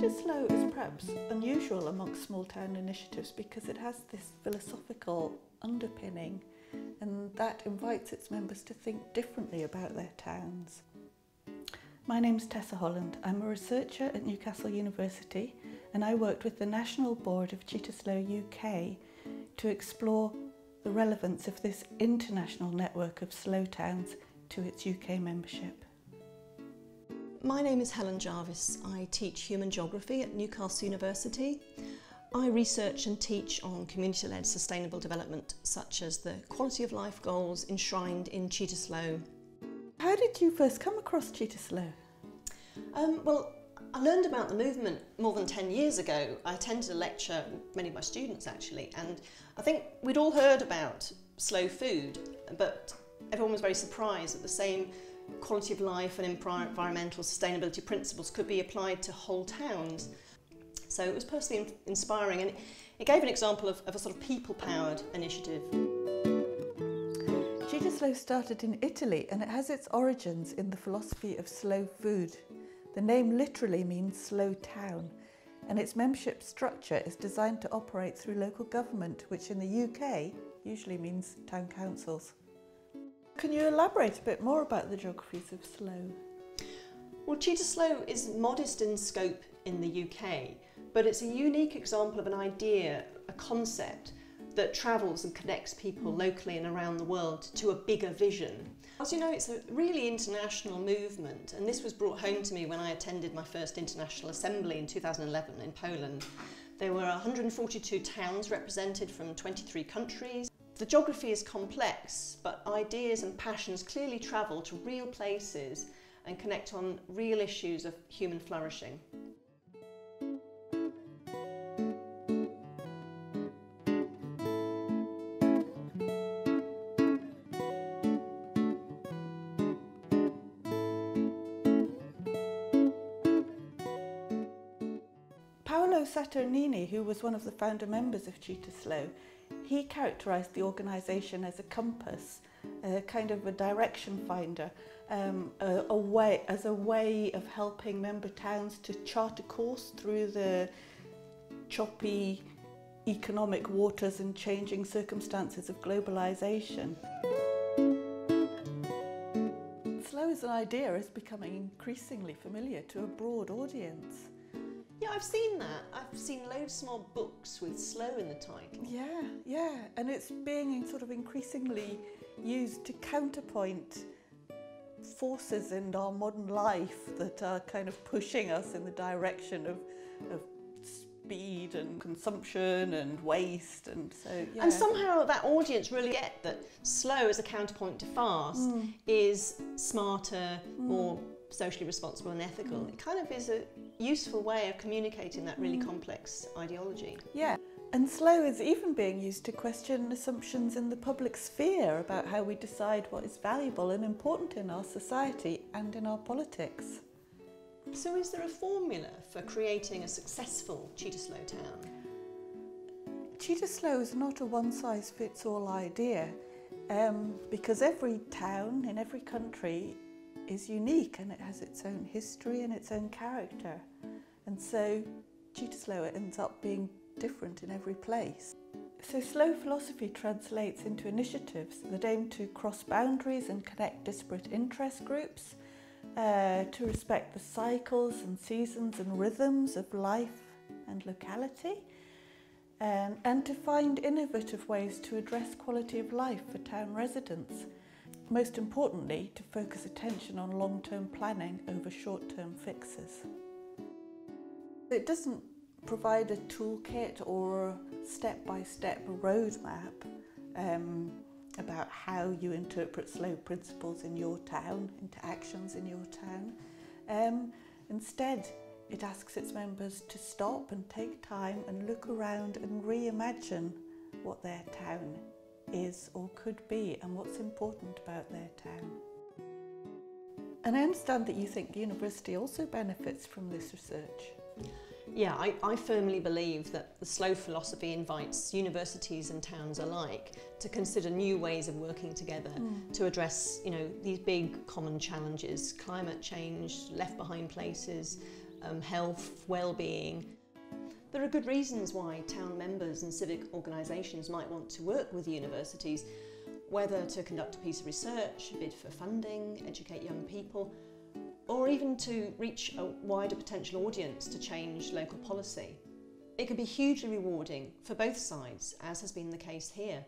Cittaslow is perhaps unusual amongst small town initiatives because it has this philosophical underpinning, and that invites its members to think differently about their towns. My name's Tessa Holland. I'm a researcher at Newcastle University, and I worked with the National Board of Cittaslow UK to explore the relevance of this international network of slow towns to its UK membership. My name is Helen Jarvis. I teach human geography at Newcastle University. I research and teach on community-led sustainable development, such as the quality of life goals enshrined in Cittaslow. How did you first come across Cittaslow? Well, I learned about the movement more than 10 years ago. I attended a lecture, many of my students actually, and I think we'd all heard about slow food, but everyone was very surprised that the same quality of life and environmental sustainability principles could be applied to whole towns. So it was personally inspiring, and it gave an example of a sort of people-powered initiative. Cittaslow started in Italy, and it has its origins in the philosophy of slow food. The name literally means slow town, and its membership structure is designed to operate through local government, which in the UK usually means town councils. Can you elaborate a bit more about the geographies of slow? Well, Cittaslow is modest in scope in the UK, but it's a unique example of an idea, a concept that travels and connects people locally and around the world to a bigger vision. As you know, it's a really international movement, and this was brought home to me when I attended my first International Assembly in 2011 in Poland. There were 142 towns represented from 23 countries. The geography is complex, but ideas and passions clearly travel to real places and connect on real issues of human flourishing. Saturnini, who was one of the founder members of Cittaslow, he characterised the organisation as a compass, a kind of a direction finder, a way of helping member towns to chart a course through the choppy economic waters and changing circumstances of globalisation. Slow as an idea is becoming increasingly familiar to a broad audience. Yeah, I've seen that. I've seen loads of small books with slow in the title. Yeah, and it's being sort of increasingly used to counterpoint forces in our modern life that are kind of pushing us in the direction of speed and consumption and waste, and so yeah. And somehow that audience really get that slow as a counterpoint to fast is smarter, more socially responsible and ethical. It kind of is a useful way of communicating that really complex ideology. Yeah, and slow is even being used to question assumptions in the public sphere about how we decide what is valuable and important in our society and in our politics. So is there a formula for creating a successful Cittaslow town? Cittaslow is not a one-size-fits-all idea, because every town in every country is unique, and it has its own history and its own character, and so Cittaslow ends up being different in every place. So slow philosophy translates into initiatives that aim to cross boundaries and connect disparate interest groups, to respect the cycles and seasons and rhythms of life and locality, and to find innovative ways to address quality of life for town residents. Most importantly, to focus attention on long-term planning over short-term fixes. It doesn't provide a toolkit or a step-by-step roadmap about how you interpret slow principles in your town, into actions in your town. Instead, it asks its members to stop and take time and look around and reimagine what their town is or could be and what's important about their town. And I understand that you think the university also benefits from this research. Yeah, I firmly believe that the slow philosophy invites universities and towns alike to consider new ways of working together to address, these big common challenges: climate change, left behind places, health, well-being. There are good reasons why town members and civic organisations might want to work with universities, whether to conduct a piece of research, bid for funding, educate young people, or even to reach a wider potential audience to change local policy. It can be hugely rewarding for both sides, as has been the case here.